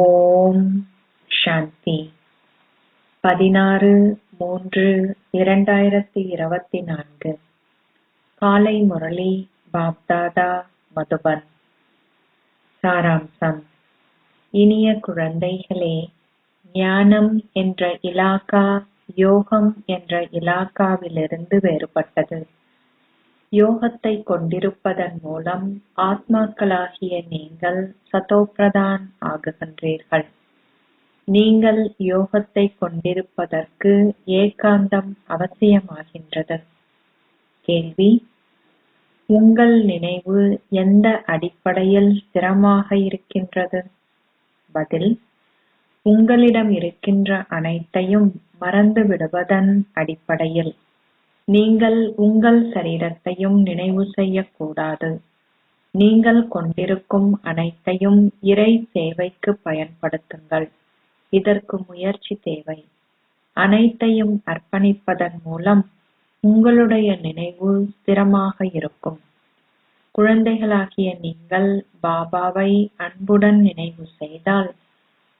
ஓம் சாந்தி. 16-3-2024 காலை முரளி பாப்தாதா மதுபன். சாராம்சம். இனிய குழந்தைகளே, ஞானம் என்ற இலாக்கா யோகம் என்ற இலாக்காவிலிருந்து வேறுபட்டது. யோகத்தை கொண்டிருப்பதன் மூலம் ஆத்மாக்களாகிய நீங்கள் சதோப்பிரதான் ஆகுகின்றீர்கள். நீங்கள் யோகத்தை கொண்டிருப்பதற்கு ஏகாந்தம் அவசியமாகின்றது. கேள்வி: உங்கள் நினைவு எந்த அடிப்படையில் ஸ்திரமாக இருக்கின்றது? பதில்: உங்களிடம் இருக்கின்ற அனைத்தையும் மறந்து விடுவதன் அடிப்படையில். நீங்கள் உங்கள் சரீரத்தையும் நினைவு செய்யக்கூடாது. நீங்கள் கொண்டிருக்கும் அனைத்தையும் இறை சேவைக்கு பயன்படுத்துங்கள். இதற்கு முயற்சி தேவை. அனைத்தையும் அர்ப்பணிப்பதன் மூலம் உங்களுடைய நினைவு ஸ்திரமாக இருக்கும். குழந்தைகளாகிய நீங்கள் பாபாவை அன்புடன் நினைவு செய்தால்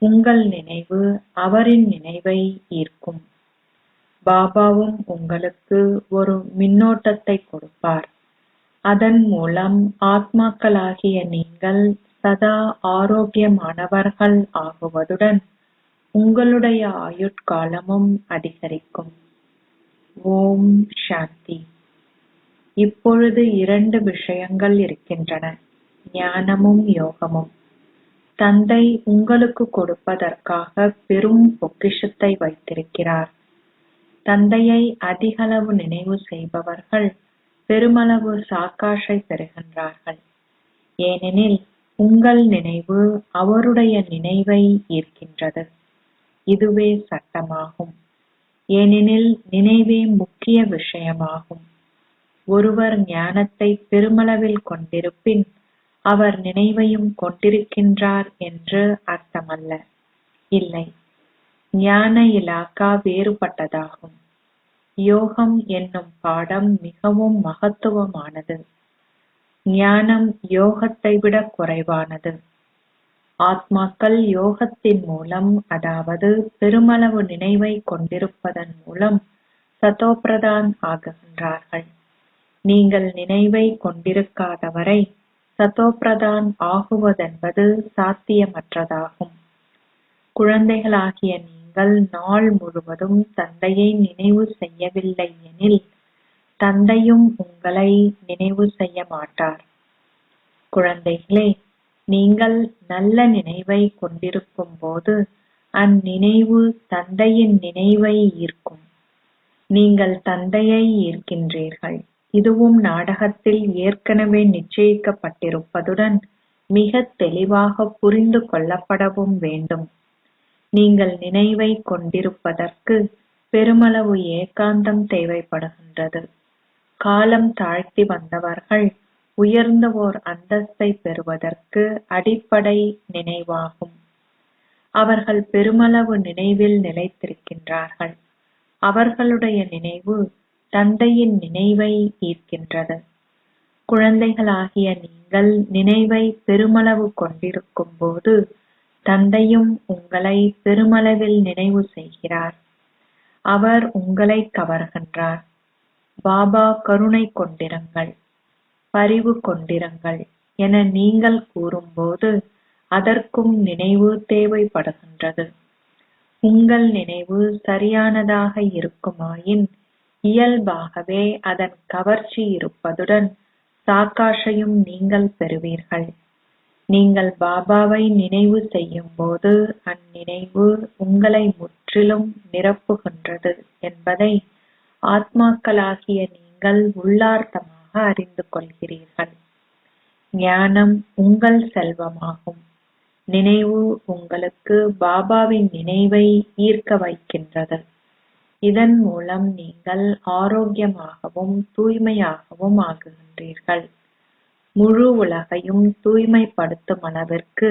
உங்கள் நினைவு அவரின் நினைவை ஈர்க்கும். பாபாவும் உங்களுக்கு ஒரு மின்னோட்டத்தை கொடுப்பார். அதன் மூலம் ஆத்மாக்களாகிய நீங்கள் சதா ஆரோக்கியமானவர்கள் ஆகுவதுடன் உங்களுடைய ஆயுட்காலமும் அதிகரிக்கும். ஓம் சாந்தி. இப்பொழுது 2 விஷயங்கள் இருக்கின்றன, ஞானமும் யோகமும். தந்தை உங்களுக்கு கொடுப்பதற்காக பெரும் பொக்கிஷத்தை வைத்திருக்கிறார். தந்தையை அதிகளவு நினைவு செய்பவர்கள் பெருமளவு சாக்காஷை பெறுகின்றார்கள். ஏனெனில் உங்கள் நினைவு அவருடைய நினைவை ஈர்க்கின்றது. இதுவே சட்டமாகும். ஏனெனில் நினைவே முக்கிய விஷயமாகும். ஒருவர் ஞானத்தை பெருமளவில் கொண்டிருப்பின் அவர் நினைவையும் கொண்டிருக்கின்றார் என்று அர்த்தமல்ல. இல்லை, ஞான இலாக்கா வேறுபட்டதாகும். யோகம் என்னும் பாடம் மிகவும் மகத்துவமானது. ஞானம் யோகத்தை விட குறைவானது. ஆத்மாக்கள் யோகத்தின் மூலம், அதாவது பெருமளவு நினைவை கொண்டிருப்பதன் மூலம் சதோப்பிரதான் ஆகுகின்றார்கள். நீங்கள் நினைவை கொண்டிருக்காதவரை சதோப்பிரதான் ஆகுவதென்பது சாத்தியமற்றதாகும். குழந்தைகளாகிய நீங்கள் நாள் முழுவதும் தந்தையை நினைவு செய்யவில்லை எனில் தந்தையும் உங்களை நினைவு செய்ய மாட்டார். குழந்தைகளே, நீங்கள் நல்ல நினைவை கொண்டிருக்கும் போது அந்நினைவு தந்தையின் நினைவை ஈர்க்கும். நீங்கள் தந்தையை ஈர்க்கின்றீர்கள். இதுவும் நாடகத்தில் ஏற்கனவே நிச்சயிக்கப்பட்டிருப்பதுடன் மிக தெளிவாக புரிந்து கொள்ளப்படவும் வேண்டும். நீங்கள் நினைவை கொண்டிருப்பதற்கு பெருமளவு ஏகாந்தம் தேவைப்படுகின்றது. காலம் தாழ்த்தி வந்தவர்கள் உயர்ந்த ஓர் அந்தஸ்தை பெறுவதற்கு அடிப்படை நினைவாகும். அவர்கள் பெருமளவு நினைவில் நிலைத்திருக்கின்றார்கள். அவர்களுடைய நினைவு தந்தையின் நினைவை ஈர்க்கின்றது. குழந்தைகளாகிய நீங்கள் நினைவை பெருமளவு கொண்டிருக்கும் போது தந்தையும் உங்களை பெருமளவில் நினைவு செய்கிறார். அவர் உங்களை கவர்கின்றார். பாபா கருணை கொண்டிருங்கள், பரிவு கொண்டிருங்கள் என நீங்கள் கூறும்போது அதற்கும் நினைவு தேவைப்படுகின்றது. உங்கள் நினைவு சரியானதாக இருக்குமாயின் இயல்பாகவே அதன் கவர்ச்சி இருப்பதுடன் சாக்காஷையும் நீங்கள் பெறுவீர்கள். நீங்கள் பாபாவை நினைவு செய்யும் போது அந்நினைவு உங்களை முற்றிலும் நிரப்புகின்றது என்பதை ஆத்மாக்களாகிய நீங்கள் உள்ளார்த்தமாக அறிந்து கொள்கிறீர்கள். ஞானம் உங்கள் செல்வமாகும். நினைவு உங்களுக்கு பாபாவின் நினைவை ஈர்க்க வைக்கின்றது. இதன் மூலம் நீங்கள் ஆரோக்கியமாகவும் தூய்மையாகவும் ஆகுகின்றீர்கள். முழு உலகையும் தூய்மைப்படுத்தும் அளவிற்கு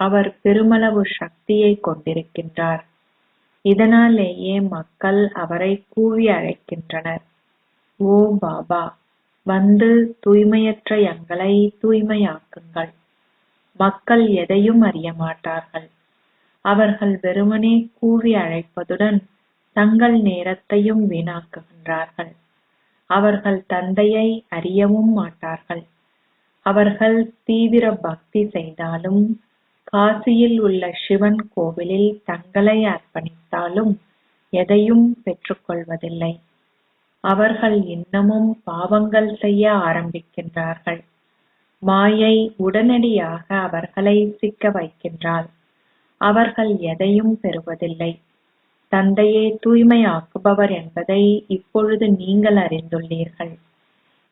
அவர் பெருமளவு சக்தியை கொண்டிருக்கின்றார். இதனாலேயே மக்கள் அவரை கூவி அழைக்கின்றனர், ஓ பாபா, வந்து தூய்மையற்ற எங்களை தூய்மையாக்குங்கள். மக்கள் எதையும் அறிய மாட்டார்கள். அவர்கள் வெறுமனே கூவி அழைப்பதுடன் தங்கள் நேரத்தையும் வீணாக்குகின்றார்கள். அவர்கள் தந்தையை அறியவும் மாட்டார்கள். அவர்கள் தீவிர பக்தி செய்தாலும், காசியில் உள்ள சிவன் கோவிலில் தங்களை அர்ப்பணித்தாலும் எதையும் பெற்றுக்கொள்வதில்லை. அவர்கள் இன்னமும் பாவங்கள் செய்ய ஆரம்பிக்கின்றார்கள். மாயை உடனடியாக அவர்களை சிக்க வைக்கின்றாள். அவர்கள் எதையும் பெறுவதில்லை. தந்தையே தூய்மையாக்குபவர் என்பதை இப்பொழுது நீங்கள் அறிந்துள்ளீர்கள்.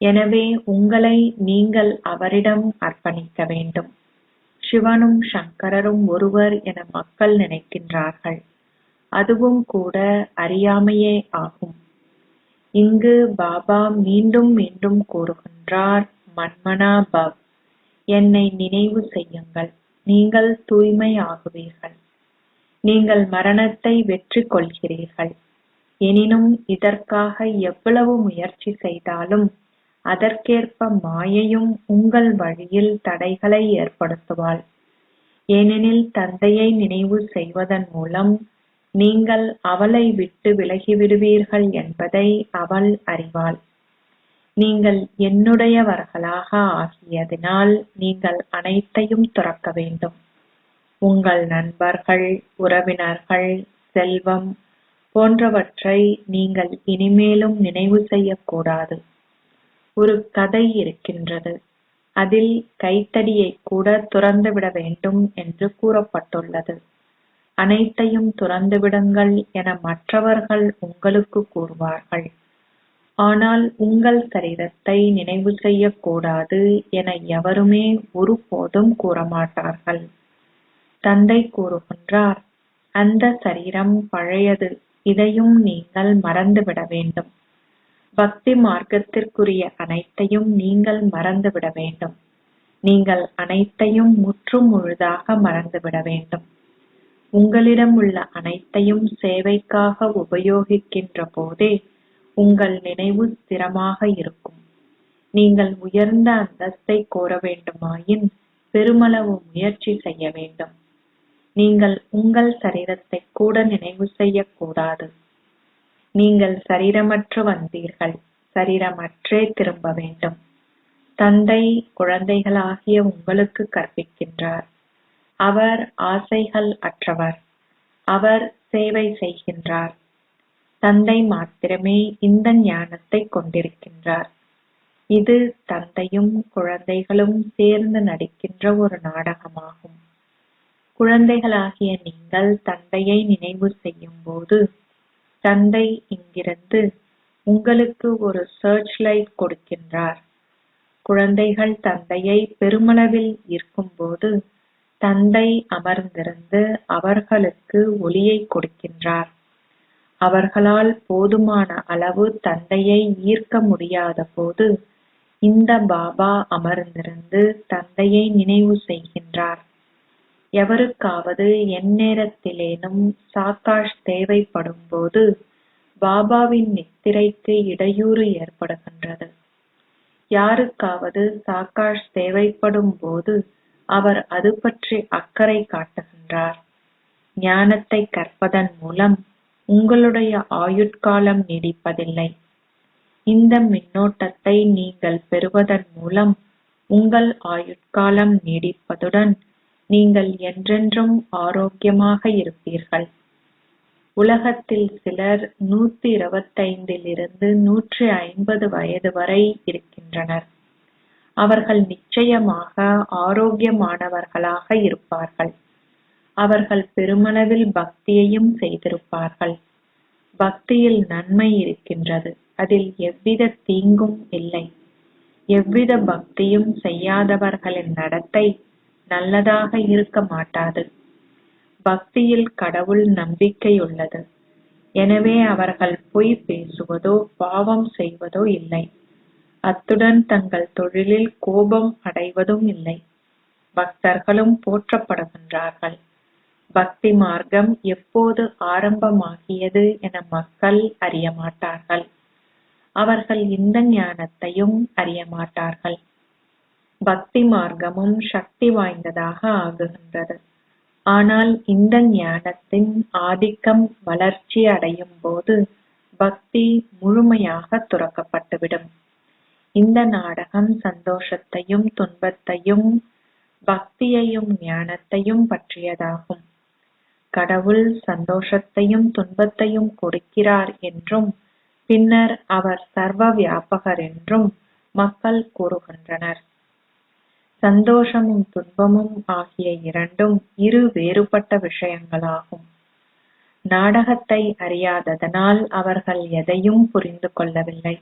எனவே உங்களை நீங்கள் அவரிடம் அர்ப்பணிக்க வேண்டும். சிவனும் சங்கரரும் ஒருவர் என மக்கள் நினைக்கின்றார்கள். அதுவும் கூட அறியாமையே ஆகும். இங்கு பாபா மீண்டும் மீண்டும் கூறுகின்றார், மன்மனா பவ், என்னை நினைவு செய்யுங்கள், நீங்கள் தூய்மை ஆகுவீர்கள். நீங்கள் மரணத்தை வெற்றி கொள்கிறீர்கள். எனினும் இதற்காக எவ்வளவு முயற்சி செய்தாலும் அதற்கேற்ப மாயையும் உங்கள் வழியில் தடைகளை ஏற்படுத்துவாள். ஏனெனில் தந்தையை நினைவு செய்வதன் மூலம் நீங்கள் அவளை விட்டு விலகிவிடுவீர்கள் என்பதை அவள் அறிவாள். நீங்கள் என்னுடையவர்களாக ஆகியதினால் நீங்கள் அனைத்தையும் துறக்க வேண்டும். உங்கள் நண்பர்கள், உறவினர்கள், செல்வம் போன்றவற்றை நீங்கள் இனிமேலும் நினைவு செய்யக்கூடாது. ஒரு கதை இருக்கின்றது. அதில் கைத்தடியை கூட துறந்துவிட வேண்டும் என்று கூறப்பட்டுள்ளது. அனைத்தையும் துறந்துவிடுங்கள் என மற்றவர்கள் உங்களுக்கு கூறுவார்கள். ஆனால் உங்கள் சரீரத்தை நினைவு செய்யக்கூடாது என எவருமே ஒருபோதும் கூறமாட்டார்கள். தந்தை கூறுகின்றார், அந்த சரீரம் பழையது, இதையும் நீங்கள் மறந்துவிட வேண்டும். பக்தி மார்க்கத்திற்குரிய அனைத்தையும் நீங்கள் மறந்துவிட வேண்டும். நீங்கள் அனைத்தையும் முற்றும் முழுதாக மறந்துவிட வேண்டும். உங்களிடம் உள்ள அனைத்தையும் சேவைக்காக உபயோகிக்கின்ற போதே உங்கள் நினைவு ஸ்திரமாக இருக்கும். நீங்கள் உயர்ந்த அந்தஸ்தை கோர வேண்டுமாயின் பெருமளவு முயற்சி செய்ய வேண்டும். நீங்கள் உங்கள் சரீரத்தை கூட நினைவு செய்யக்கூடாது. நீங்கள் சரீரமற்று வந்தீர்கள், சரீரமற்றே திரும்ப வேண்டும். தந்தை குழந்தைகளாகிய உங்களுக்கு கற்பிக்கின்றார். அவர் ஆசைகள் அற்றவர். அவர் சேவை செய்கின்றார். தந்தை மாத்திரமே இந்த ஞானத்தை கொண்டிருக்கின்றார். இது தந்தையும் குழந்தைகளும் சேர்ந்து நடிக்கின்ற ஒரு நாடகமாகும். குழந்தைகளாகிய நீங்கள் தந்தையை நினைவு செய்யும் போது தந்தை இங்கிருந்து உங்களுக்கு ஒரு சர்ச் லைட் கொடுக்கின்றார். குழந்தைகள் தந்தையை பெருமளவில் ஈர்க்கும்போது தந்தை அமர்ந்திருந்து அவர்களுக்கு ஒளியை கொடுக்கின்றார். அவர்களால் போதுமான அளவு தந்தையை ஈர்க்க முடியாத போது இந்த பாபா அமர்ந்திருந்து தந்தையை நினைவு செய்கின்றார். எவருக்காவது எந்நேரத்திலேனும் சாக்காஷ் தேவைப்படும் போது பாபாவின் நித்திரைக்கு இடையூறு ஏற்படுகின்றது. யாருக்காவது சாக்காஷ் தேவைப்படும் போது அவர் அது பற்றி அக்கறை காட்டுகின்றார். ஞானத்தை கற்பதன் மூலம் உங்களுடைய ஆயுட்காலம் நீடிப்பதில்லை. இந்த மின்னோட்டத்தை நீங்கள் பெறுவதன் மூலம் உங்கள் ஆயுட்காலம் நீடிப்பதுடன் நீங்கள் என்றென்றும் ஆரோக்கியமாக இருப்பீர்கள். உலகத்தில் சிலர் 125 150 வயது வரை இருக்கின்றனர். அவர்கள் நிச்சயமாக ஆரோக்கியமானவர்களாக இருப்பார்கள். அவர்கள் பெருமளவில் பக்தியையும் செய்திருப்பார்கள். பக்தியில் நன்மை இருக்கின்றது. அதில் எவ்வித தீங்கும் இல்லை. எவ்வித பக்தியும் செய்யாதவர்களின் நடத்தை நல்லதாக இருக்க மாட்டாது. பக்தியில் கடவுள் நம்பிக்கையுள்ளது. எனவே அவர்கள் பொய் பேசுவதோ பாவம் செய்வதோ இல்லை. அத்துடன் தங்கள் தொழிலில் கோபம் அடைவதும் இல்லை. பக்தர்களும் போற்றப்படுகின்றார்கள். பக்தி மார்க்கம் எப்போது ஆரம்பமாகியது என மக்கள் அறியமாட்டார்கள். அவர்கள் இந்த ஞானத்தையும் அறியமாட்டார்கள். பக்தி மார்க்கமும் சக்தி வாய்ந்ததாக ஆகுகின்றது. ஆனால் இந்த ஞானத்தின் ஆதிக்கம் வளர்ச்சி அடையும் போது பக்தி முழுமையாக துறக்கப்பட்டுவிடும். இந்த நாடகம் சந்தோஷத்தையும் துன்பத்தையும் பக்தியையும் ஞானத்தையும் பற்றியதாகும். கடவுள் சந்தோஷத்தையும் துன்பத்தையும் கொடுக்கிறார் என்றும் பின்னர் அவர் சர்வ வியாபகர் என்றும் மக்கள் கூறுகின்றனர். சந்தோஷமும் துன்பமும் ஆகிய இரண்டும் இரு வேறுபட்ட விஷயங்களாகும். நாடகத்தை அறியாததனால் அவர்கள் எதையும் புரிந்து கொள்ளவில்லை.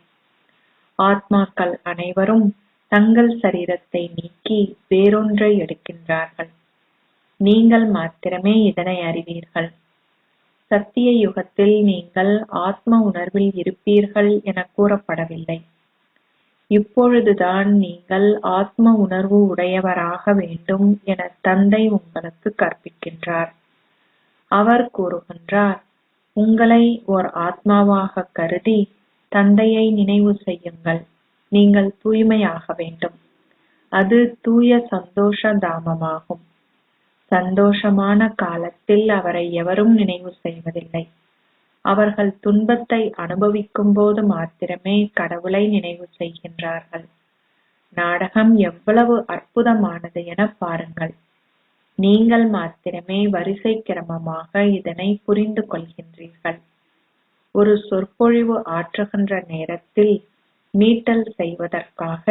ஆத்மாக்கள் அனைவரும் தங்கள் சரீரத்தை நீக்கி வேறொன்றை எடுக்கின்றார்கள். நீங்கள் மாத்திரமே இதனை அறிவீர்கள். சத்திய யுகத்தில் நீங்கள் ஆத்ம உணர்வில் இருப்பீர்கள் என கூறப்படவில்லை. இப்பொழுதுதான் நீங்கள் ஆத்ம உணர்வு உடையவராக வேண்டும் என தந்தை உங்களுக்கு கற்பிக்கின்றார். அவர் கூறுகின்றார், உங்களை ஓர் ஆத்மாவாக கருதி தந்தையை நினைவு செய்யுங்கள். நீங்கள் தூய்மையாக வேண்டும். அது தூய சந்தோஷ தாமமாகும். சந்தோஷமான காலத்தில் அவரை எவரும் நினைவு செய்வதில்லை. அவர்கள் துன்பத்தை அனுபவிக்கும் போது மாத்திரமே கடவுளை நினைவு செய்கின்றார்கள். நாடகம் எவ்வளவு அற்புதமானது என பாருங்கள். நீங்கள் மாத்திரமே வரிசை கிரமமாக இதனை புரிந்து கொள்கின்றீர்கள். ஒரு சொற்பொழிவு ஆற்றுகின்ற நேரத்தில் மீட்டல் செய்வதற்காக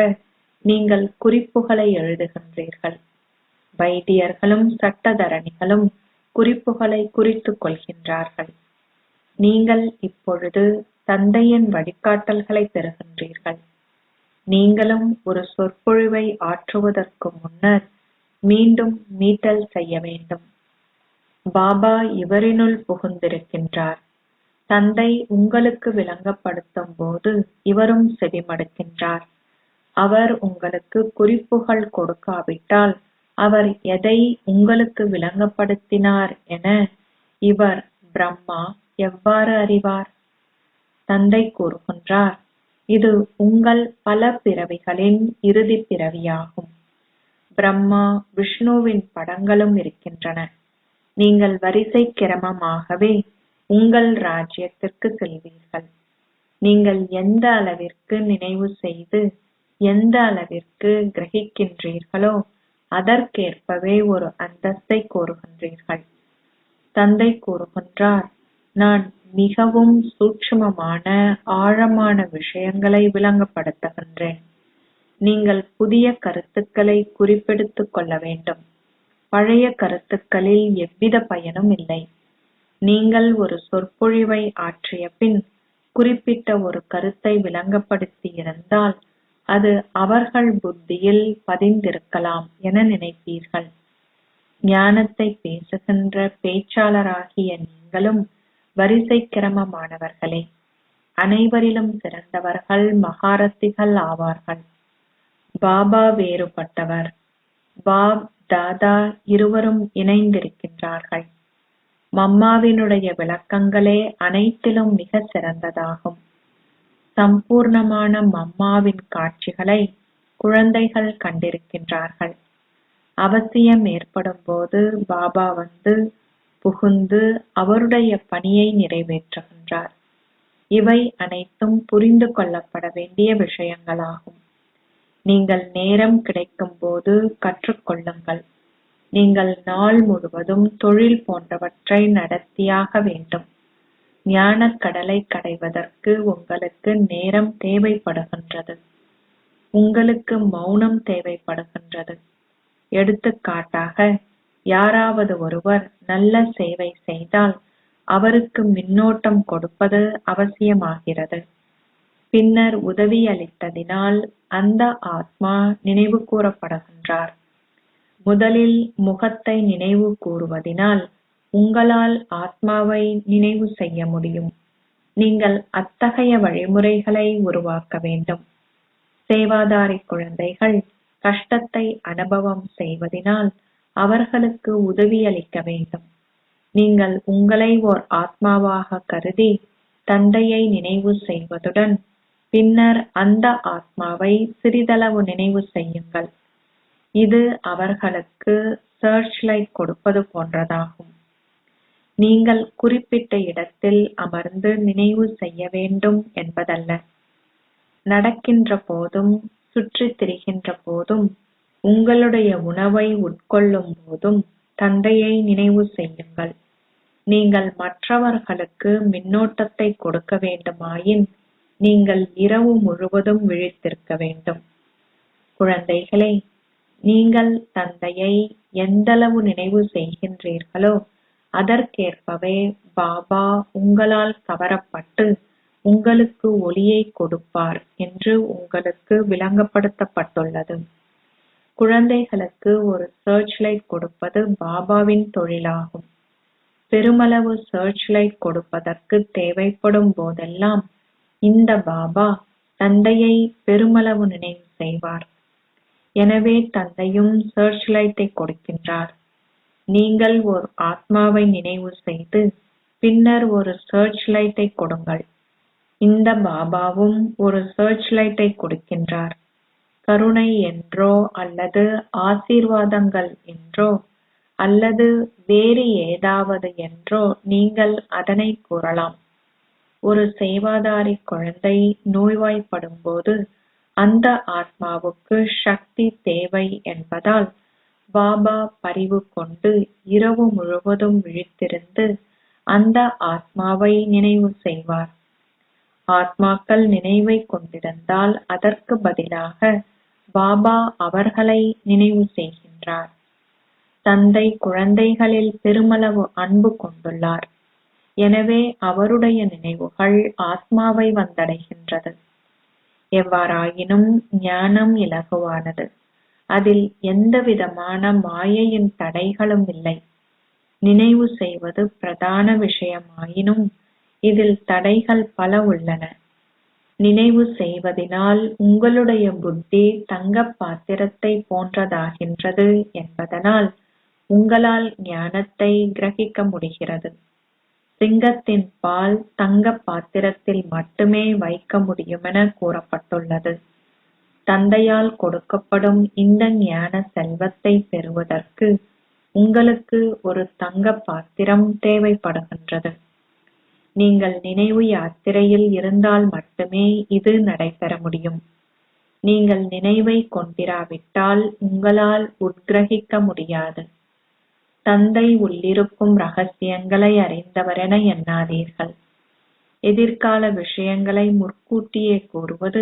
நீங்கள் குறிப்புகளை எழுதுகின்றீர்கள். வைத்தியர்களும் சட்டத்தரணிகளும் குறிப்புகளை குறித்துக் கொள்கின்றார்கள். நீங்கள் இப்பொழுது தந்தையின் வழிகாட்டல்களை பெறுகின்றீர்கள். நீங்களும் ஒரு சொற்பொழிவை ஆற்றுவதற்கு முன்னர் மீண்டும் மீட்டல் செய்ய வேண்டும். பாபா இவரினுள் புகுந்திருக்கின்றார். தந்தை உங்களுக்கு விளங்கப்படுத்தும் போது இவரும் செவிமடுக்கின்றார். அவர் உங்களுக்கு குறிப்புகள் கொடுக்காவிட்டால் அவர் எதை உங்களுக்கு விளங்கப்படுத்தினார் என இவர் பிரம்மா எவ்வாறு அறிவார்? தந்தை கூறுகின்றார், இது உங்கள் பல பிறவிகளின் இறுதி பிறவியாகும். பிரம்மா விஷ்ணுவின் படங்களும் இருக்கின்றன. நீங்கள் வரிசை கிரமமாகவே உங்கள் ராஜ்யத்திற்கு செல்வீர்கள். நீங்கள் எந்த அளவிற்கு நினைவு செய்து எந்த அளவிற்கு கிரகிக்கின்றீர்களோ அதற்கேற்பவே ஒரு அந்தஸ்தை கோருகின்றீர்கள். தந்தை கூறுகின்றார், நான் மிகவும் சூட்சுமமான ஆழமான விஷயங்களை விளங்கப்படுத்துகின்றேன். நீங்கள் புதிய கருத்துக்களை குறிப்பெடுத்துக் கொள்ள வேண்டும். பழைய கருத்துக்களில் எவ்வித பயனும் இல்லை. நீங்கள் ஒரு சொற்பொழிவை ஆற்றிய பின் குறிப்பிட்ட ஒரு கருத்தை விளங்கப்படுத்தி இருந்தால் அது அவர்கள் புத்தியில் பதிந்திருக்கலாம் என நினைப்பீர்கள். ஞானத்தை பேசுகின்ற பேச்சாளராகிய நீங்களும் வரிசை கிரமமானவர்களே. அனைவரிலும் சிறந்தவர்கள் மகாரத்திகள் ஆவார்கள். பாபா வேறுபட்டவர். பாப் தாதா இருவரும் இணைந்திருக்கின்றார்கள். மம்மாவினுடைய விளக்கங்களே அனைத்திலும் மிக சிறந்ததாகும். சம்பூர்ணமான மம்மாவின் காட்சிகளை குழந்தைகள் கண்டிருக்கின்றார்கள். அவசியம் ஏற்படும் போது பாபா வந்து புகுந்து அவருடைய பணியை நிறைவேற்றுகின்றார். இவை அனைத்தும் புரிந்து கொள்ளப்பட வேண்டிய விஷயங்களாகும். நீங்கள் நேரம் கிடைக்கும் போது கற்றுக்கொள்ளுங்கள். நீங்கள் நாள் முழுவதும் தொழில் போன்றவற்றை நடத்தியாக வேண்டும். ஞானக் கடலை கடைவதற்கு உங்களுக்கு நேரம் தேவைப்படுகின்றது. உங்களுக்கு மௌனம் தேவைப்படுகின்றது. எடுத்துக்காட்டாக, யாராவது ஒருவர் நல்ல சேவை செய்தால் அவருக்கு மின்னோட்டம் கொடுப்பது அவசியமாகிறது. பின்னர் உதவி அளித்ததினால் அந்த ஆத்மா நினைவு கூறப்படுகின்றார். முதலில் முகத்தை நினைவு கூறுவதினால் உங்களால் ஆத்மாவை நினைவு செய்ய முடியும். நீங்கள் அத்தகைய வழிமுறைகளை உருவாக்க வேண்டும். சேவாதாரி குழந்தைகள் கஷ்டத்தை அனுபவம் செய்வதினால் அவர்களுக்கு உதவி அளிக்க வேண்டும். நீங்கள் உங்களை ஓர் ஆத்மாவாக கருதி தந்தையை நினைவு செய்வதுடன் பின்னர் அந்த ஆத்மாவை சிறிதளவு நினைவு செய்யுங்கள். இது அவர்களுக்கு சர்ச் லைட் கொடுப்பது போன்றதாகும். நீங்கள் குறிப்பிட்ட இடத்தில் அமர்ந்து நினைவு செய்ய வேண்டும் என்பதல்ல. நடக்கின்ற போதும், சுற்றித் திரிகின்ற போதும், உங்களுடைய உணவை உட்கொள்ளும் போதும் தந்தையை நினைவு செய்யுங்கள். நீங்கள் மற்றவர்களுக்கு மின்னோட்டத்தை கொடுக்க வேண்டுமாயின் நீங்கள் இரவு முழுவதும் விழித்திருக்க வேண்டும். குழந்தைகளே, நீங்கள் தந்தையை எந்தளவு நினைவு செய்கின்றீர்களோ அதற்கேற்பவே பாபா உங்களால் கவரப்பட்டு உங்களுக்கு ஒளியை கொடுப்பார் என்று உங்களுக்கு விளங்கப்படுத்தப்பட்டுள்ளது. குழந்தைகளுக்கு ஒரு சர்ச் லைட் கொடுப்பது பாபாவின் தொழிலாகும். பெருமளவு சர்ச் லைட் கொடுப்பதற்கு தேவைப்படும் போதெல்லாம் இந்த பாபா தந்தையை பெருமளவு நினைவு செய்வார். எனவே தந்தையும் சர்ச் லைட்டை கொடுக்கின்றார். நீங்கள் ஒரு ஆத்மாவை நினைவு செய்து பின்னர் ஒரு சர்ச் லைட்டை கொடுங்கள். இந்த பாபாவும் ஒரு சர்ச் லைட்டை கொடுக்கின்றார். கருணை என்றோ அல்லது ஆசீர்வாதங்கள் என்றோ அல்லது வேறு ஏதாவது என்றோ நீங்கள் அதனை கூறலாம். ஒரு சேவாதாரி குழந்தை நோய்வாய்ப்படும் போது அந்த ஆத்மாவுக்கு சக்தி தேவை என்பதால் பாபா பரிவு கொண்டு இரவு முழுவதும் விழித்திருந்து அந்த ஆத்மாவை நினைவு செய்வார். ஆத்மாக்கள் நினைவை கொண்டிருந்தால் அதற்கு பதிலாக பாபா அவர்களை நினைவு செய்கின்றார். தந்தை குழந்தைகளில் பெருமளவு அன்பு கொண்டுள்ளார். எனவே அவருடைய நினைவுகள் ஆத்மாவை வந்தடைகின்றது. எவ்வாறாயினும் ஞானம் இலகுவானது. அதில் எந்தவிதமான மாயையின் தடைகளும் இல்லை. நினைவு செய்வது பிரதான விஷயமாயினும் இதில் தடைகள் பல உள்ளன. நினைவு செய்வதினால் உங்களுடைய புத்தி தங்கப் பாத்திரத்தை போன்றதாகின்றது என்பதனால் உங்களால் ஞானத்தை கிரகிக்க முடிகிறது. சிங்கத்தின் பால் தங்கப் பாத்திரத்தில் மட்டுமே வைக்க முடியுமென கூறப்பட்டுள்ளது. தந்தையால் கொடுக்கப்படும் இந்த ஞான செல்வத்தை பெறுவதற்கு உங்களுக்கு ஒரு தங்கப் பாத்திரம் தேவைப்படுகின்றது. நீங்கள் நினைவு யாத்திரையில் இருந்தால் மட்டுமே இது நடைபெற முடியும். நீங்கள் நினைவை கொண்டிராவிட்டால் உங்களால் உட்கிரகிக்க முடியாது. தந்தை உள்ளிருக்கும் ரகசியங்களை அறிந்தவரென எண்ணாதீர்கள். எதிர்கால விஷயங்களை முற்கூட்டியே கூறுவது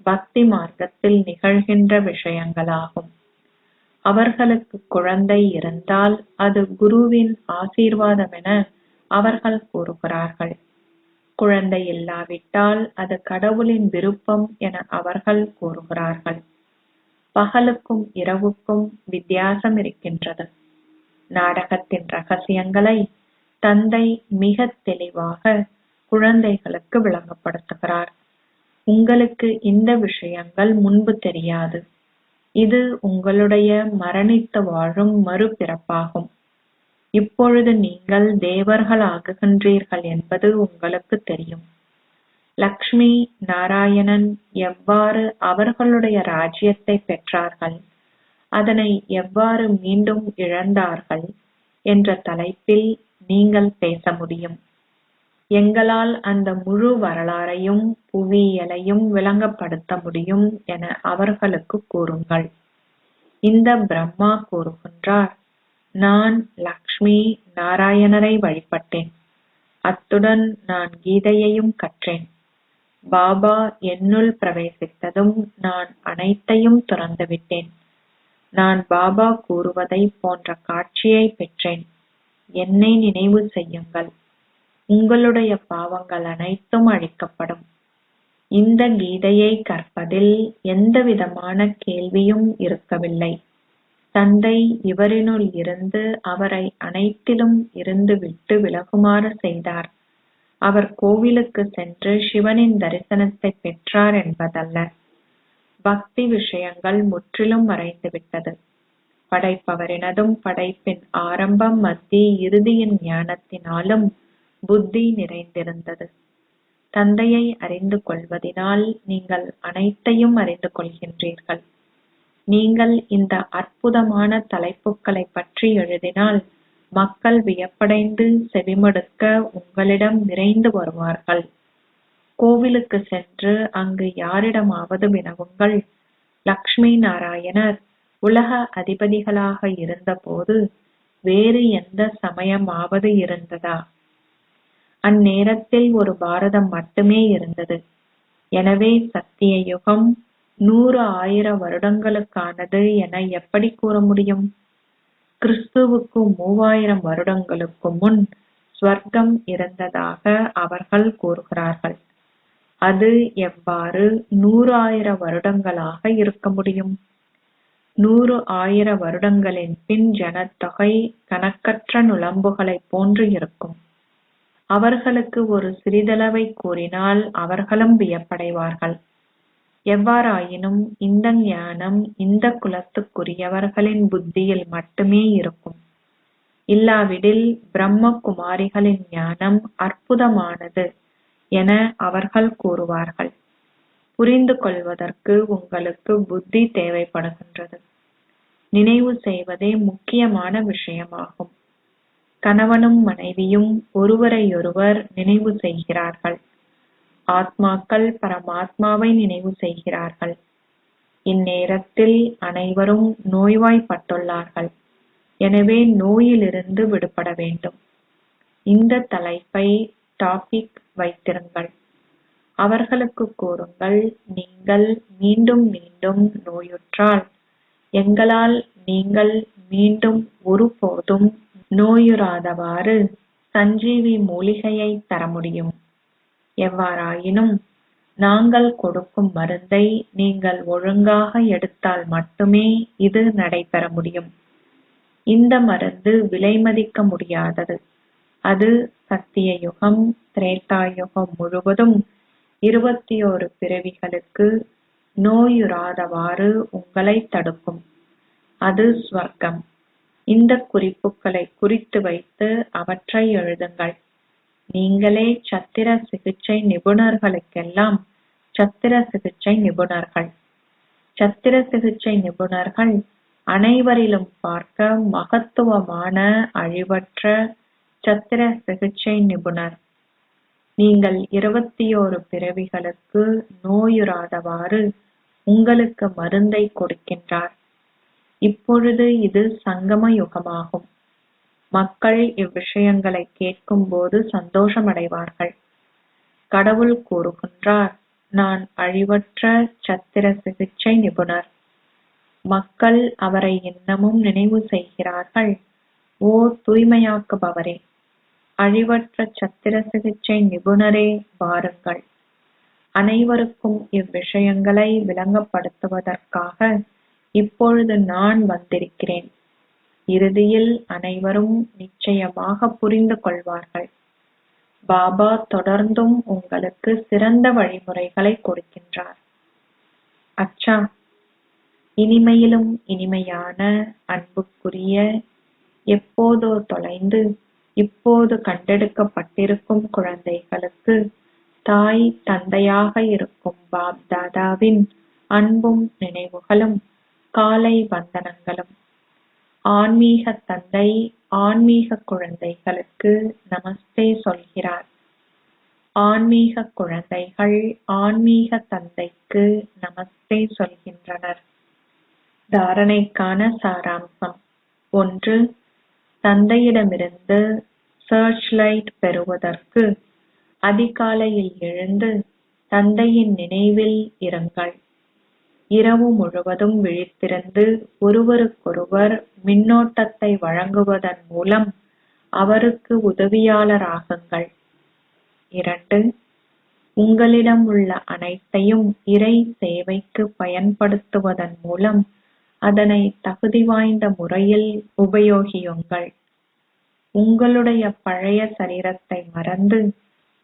பக்தி மார்க்கத்தில் நிகழ்கின்ற விஷயங்களாகும். அவர்களுக்கு குழந்தை இருந்தால் அது குருவின் ஆசீர்வாதமென அவர்கள் கூறுகிறார்கள். குழந்தை இல்லாவிட்டால் அது கடவுளின் விருப்பம் என அவர்கள் கூறுகிறார்கள். பகலுக்கும் இரவுக்கும் வித்தியாசம் இருக்கின்றது. நாடகத்தின் ரகசியங்களை தந்தை மிக தெளிவாக குழந்தைகளுக்கு விளங்கப்படுத்துகிறார். உங்களுக்கு இந்த விஷயங்கள் முன்பு தெரியாது. இது உங்களுடைய மரணித்து வாழும் மறுபிறப்பாகும். இப்பொழுது நீங்கள் தேவர்கள் ஆகுகின்றீர்கள் என்பது உங்களுக்கு தெரியும். லக்ஷ்மி நாராயணன் எவ்வாறு அவர்களுடைய ராஜ்யத்தை பெற்றார்கள், அதனை எவ்வாறு மீண்டும் இழந்தார்கள் என்ற தலைப்பில் நீங்கள் பேச முடியும். எங்களால் அந்த முழு வரலாறையும் புவியியலையும் விளங்கப்படுத்த முடியும் என அவர்களுக்கு கூறுங்கள். இந்த பிரம்மா கூறுகின்றார், நான் லக்ஷ்மி நாராயணரை வழிபட்டேன். அத்துடன் நான் கீதையையும் கற்றேன். பாபா என்னுள் பிரவேசித்ததும் நான் அனைத்தையும் துறந்துவிட்டேன். நான் பாபா கூறுவதை போன்ற காட்சியை பெற்றேன். என்னை நினைவு செய்யுங்கள். உங்களுடைய பாவங்கள் அனைத்தும் அழிக்கப்படும். இந்த கீதையை கற்பதில் எந்தவிதமான கேள்வியும் இருக்கவில்லை. தந்தை இவரினுள் இருந்து அவரை அனைத்திலும் இருந்து விட்டு விலகுமாறு செய்தார். அவர் கோவிலுக்கு சென்று சிவனின் தரிசனத்தை பெற்றார் என்பதல்ல. பக்தி விஷயங்கள் முற்றிலும் மறைந்துவிட்டது. படைப்பவரினதும் படைப்பின் ஆரம்பம் மத்திய இறுதியின் ஞானத்தினாலும் புத்தி நிறைந்திருந்தது. தந்தையை அறிந்து கொள்வதினால் நீங்கள் அனைத்தையும் அறிந்து கொள்கின்றீர்கள். நீங்கள் இந்த அற்புதமான தலைப்புகளை பற்றி எழுதினால் மக்கள் வியப்படைந்து செவிமடுக்க உங்களிடம் விரைந்து வருவார்கள். கோவிலுக்கு சென்று அங்கு யாரிடமாவது வினவுங்கள், லக்ஷ்மி நாராயணர் உலக அதிபதிகளாக இருந்தபோது வேறு எந்த சமயமாவது இருந்ததா? அந்நேரத்தில் ஒரு பாரதம் மட்டுமே இருந்தது. எனவே சத்திய யுகம் 100,000 வருடங்களுக்கானது என எப்படி கூற முடியும்? கிறிஸ்துவுக்கு 3000 வருடங்களுக்கு முன் ஸ்வர்க்கம் இருந்ததாக அவர்கள் கூறுகிறார்கள். அது எவ்வாறு 100,000 வருடங்களாக இருக்க முடியும்? 100,000 வருடங்களின் பின் ஜனத்தொகை கணக்கற்ற நுளம்புகளைப் போன்று இருக்கும். அவர்களுக்கு ஒரு சிறிதளவை கூறினால் அவர்களும் வியப்படைவார்கள். எவ்வாறாயினும் இந்த ஞானம் இந்த குலத்துக்குரியவர்களின் புத்தியில் மட்டுமே இருக்கும். இல்லாவிடில் பிரம்ம குமாரிகளின் ஞானம் அற்புதமானது என அவர்கள் கூறுவார்கள். புரிந்து கொள்வதற்கு உங்களுக்கு புத்தி தேவைப்படுகின்றது. நினைவு செய்வதே முக்கியமான விஷயமாகும். கணவனும் மனைவியும் ஒருவரையொருவர் நினைவு செய்கிறார்கள். ஆத்மாக்கள் பரமாத்மாவை நினைவு செய்கிறார்கள். இந்நேரத்தில் அனைவரும் நோய்வாய்ப்பட்டுள்ளார்கள். எனவே நோயிலிருந்து விடுபட வேண்டும். இந்த தலைப்பை டாபிக் வைத்திருங்கள். அவர்களுக்கு கூறுங்கள், நீங்கள் மீண்டும் மீண்டும் நோயுற்றால் எங்களால் நீங்கள் மீண்டும் ஒருபோதும் நோயுறாதவாறு சஞ்சீவி மூலிகையை தர முடியும். எவ்வாறாயினும் நாங்கள் கொடுக்கும் மருந்தை நீங்கள் ஒழுங்காக எடுத்தால் மட்டுமே இது நடைபெற முடியும். இந்த மருந்து விலை மதிக்க முடியாதது. அது சத்திய யுகம், திரேதா யுகம் முழுவதும் 21 பிறவிகளுக்கு நோயுறாதவாறு உங்களை தடுக்கும். அது ஸ்வர்க்கம். இந்த குறிப்புகளை குறித்து வைத்து அவற்றை எழுதுங்கள். நீங்களே சத்திர சிகிச்சை நிபுணர்களுக்கெல்லாம் சத்திர சிகிச்சை நிபுணர்கள். சத்திர சிகிச்சை நிபுணர்கள் அனைவரிலும் பார்க்க மகத்துவமான அழிவற்ற சத்திர சிகிச்சை நிபுணர். நீங்கள் 21 பிறவிகளுக்கு நோயுறாதவாறு உங்களுக்கு மருந்தை கொடுக்கின்றார். இப்பொழுது இது சங்கம யுகமாகும். மக்கள் இவ்விஷயங்களை கேட்கும்போது சந்தோஷமடைவார்கள். கடவுள் கூறுகின்றார், நான் அழிவற்ற சத்திர சிகிச்சை நிபுணர். மக்கள் அவரை இன்னமும் நினைவு செய்கிறார்கள். ஓ தூய்மையாக்குபவரே, அழிவற்ற சத்திர சிகிச்சை நிபுணரே, வாருங்கள். அனைவருக்கும் இவ்விஷயங்களை விளங்கப்படுத்துவதற்காக இப்பொழுது நான் வந்திருக்கிறேன். இறுதியில் அனைவரும் நிச்சயமாக புரிந்து கொள்வார்கள். பாபா தொடர்ந்தும் உங்களுக்கு சிறந்த வழிமுறைகளை கொடுக்கின்றார். அச்சா, இனிமையிலும் இனிமையான அன்புக்குரிய, எப்போதோ தொலைந்து இப்போது கண்டெடுக்கப்பட்டிருக்கும் குழந்தைகளுக்கு தாய் தந்தையாக இருக்கும் பாப் தாதாவின் அன்பும் நினைவுகளும் காலை வந்தனங்களும். ஆன்மீக தந்தை ஆன்மீக குழந்தைகளுக்கு நமஸ்தே சொல்கிறார். ஆன்மீக குழந்தைகள் ஆன்மீக தந்தைக்கு நமஸ்தே சொல்கின்றனர். தாரணைக்கான சாராம்சம். 1. தந்தையிடமிருந்து சர்ச் லைட் பெறுவதற்கு அதிகாலையில் எழுந்து தந்தையின் நினைவில் இருங்கள். இரவு முழுவதும் விழித்திருந்து ஒருவருக்கொருவர் மின்னோட்டத்தை வழங்குவதன் மூலம் அவருக்கு உதவியாளராகுங்கள். 2. உங்களிடம் உள்ள அனைத்தையும் இறை சேவைக்கு பயன்படுத்துவதன் மூலம் அதனை தகுதி வாய்ந்த முறையில் உபயோகியுங்கள். உங்களுடைய பழைய சரீரத்தை மறந்து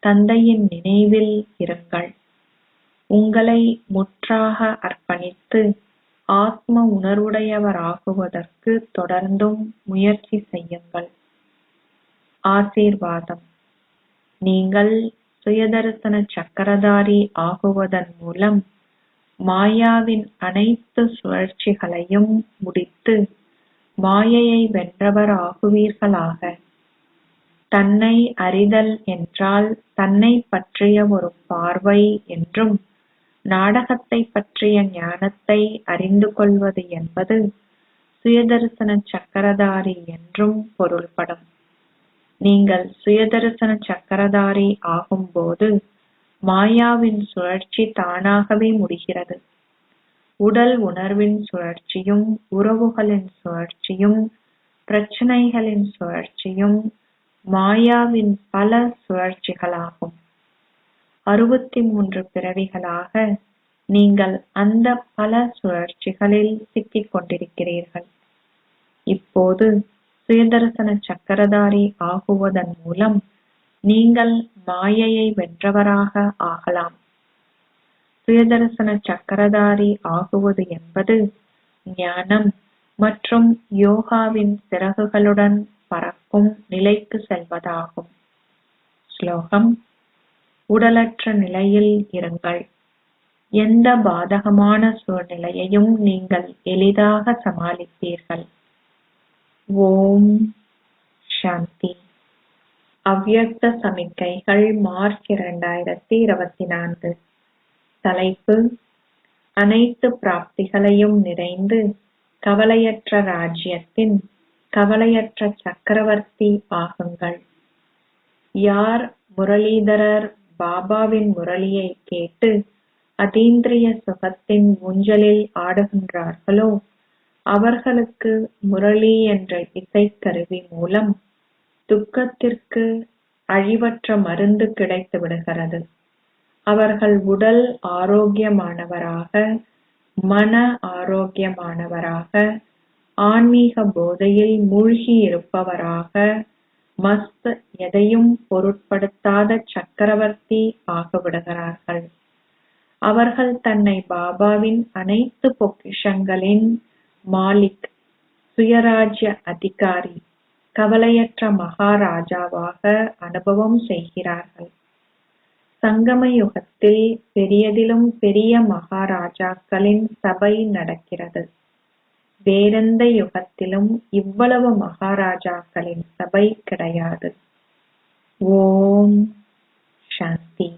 தந்தையின் நினைவில் இருங்கள். உங்களை முற்றாக அர்ப்பணித்து ஆத்ம உணர்வுடையவராகுவதற்கு தொடர்ந்தும் முயற்சி செய்யுங்கள். ஆசீர்வாதம். நீங்கள் சுயதரிசன சக்கரதாரி ஆகுவதன் மூலம் மாயாவின் அனைத்து சுழற்சிகளையும் முடித்து மாயையை வென்றவர் ஆகுவீர்களாக. தன்னை அறிதல் என்றால் தன்னை பற்றிய ஒரு பார்வை என்றும், நாடகத்தை பற்றிய ஞானத்தை அறிந்து கொள்வது என்பது சுயதரிசன சக்கரதாரி என்றும் பொருள்படும். நீங்கள் சுயதரிசன சக்கரதாரி ஆகும்போது மாயாவின் சுழற்சி தானாகவே முடிகிறது. உடல் உணர்வின் சுழற்சியும், உறவுகளின் சுழற்சியும், பிரச்சனைகளின் சுழற்சியும் மாயாவின் பல சுழற்சிகளாகும். 63 பிறவிகளாக நீங்கள் அந்த பல சுழற்சிகளில் சிக்கிக் கொண்டிருக்கிறீர்கள். இப்போது சுயதரிசன சக்கரதாரி ஆகுவதன் மூலம் நீங்கள் மாயையை வென்றவராக ஆகலாம். சுயதரிசன சக்கரதாரி ஆகுவது என்பது ஞானம் மற்றும் யோகாவின் சிறகுகளுடன் பறக்கும் நிலைக்கு செல்வதாகும். ஸ்லோகம்: உடலற்ற நிலையில் இருங்கள். எந்த பாதகமான சூழ்நிலையையும் நீங்கள் எளிதாக சமாளிப்பீர்கள். ஓம் சாந்தி. அவ்யக்த சமிக்கைகள் மார்ச் 2024. தலைப்பு: அனைத்து பிராப்திகளையும் நிறைந்து கவலையற்ற ராஜ்யத்தின் கவலையற்ற சக்கரவர்த்தி ஆகுங்கள். யார் முரளிதரர் பாபாவின் முரளியை கேட்டு அதீந்திரிய சுகத்தின் ஊஞ்சலில் ஆடுகின்றார்களோ அவர்களுக்கு முரளி என்ற இசைக்கருவி மூலம் துக்கத்திற்கு அழிவற்ற மருந்து கிடைத்து விடுகிறது. அவர்கள் உடல் ஆரோக்கியமானவராக, மன ஆரோக்கியமானவராக, ஆன்மீக போதையில் மூழ்கி இருப்பவராக, மஸ்த் எதையும் பொருட்படுத்தாத சக்கரவர்த்தி ஆகிவிடுகிறார்கள். அவர்கள் தன்னை பாபாவின் அனைத்து பொக்கிஷங்களின் மாலிக், சுயராஜ்ய அதிகாரி, கவலையற்ற மகாராஜாவாக அனுபவம் செய்கிறார்கள். சங்கம யுகத்தில் பெரியதிலும் பெரிய மகாராஜாக்களின் சபை நடக்கிறது. வேறெந்த யுகத்திலும் இவ்வளவு மகாராஜாக்களின் சபை கிடையாது. ஓம் சாந்தி.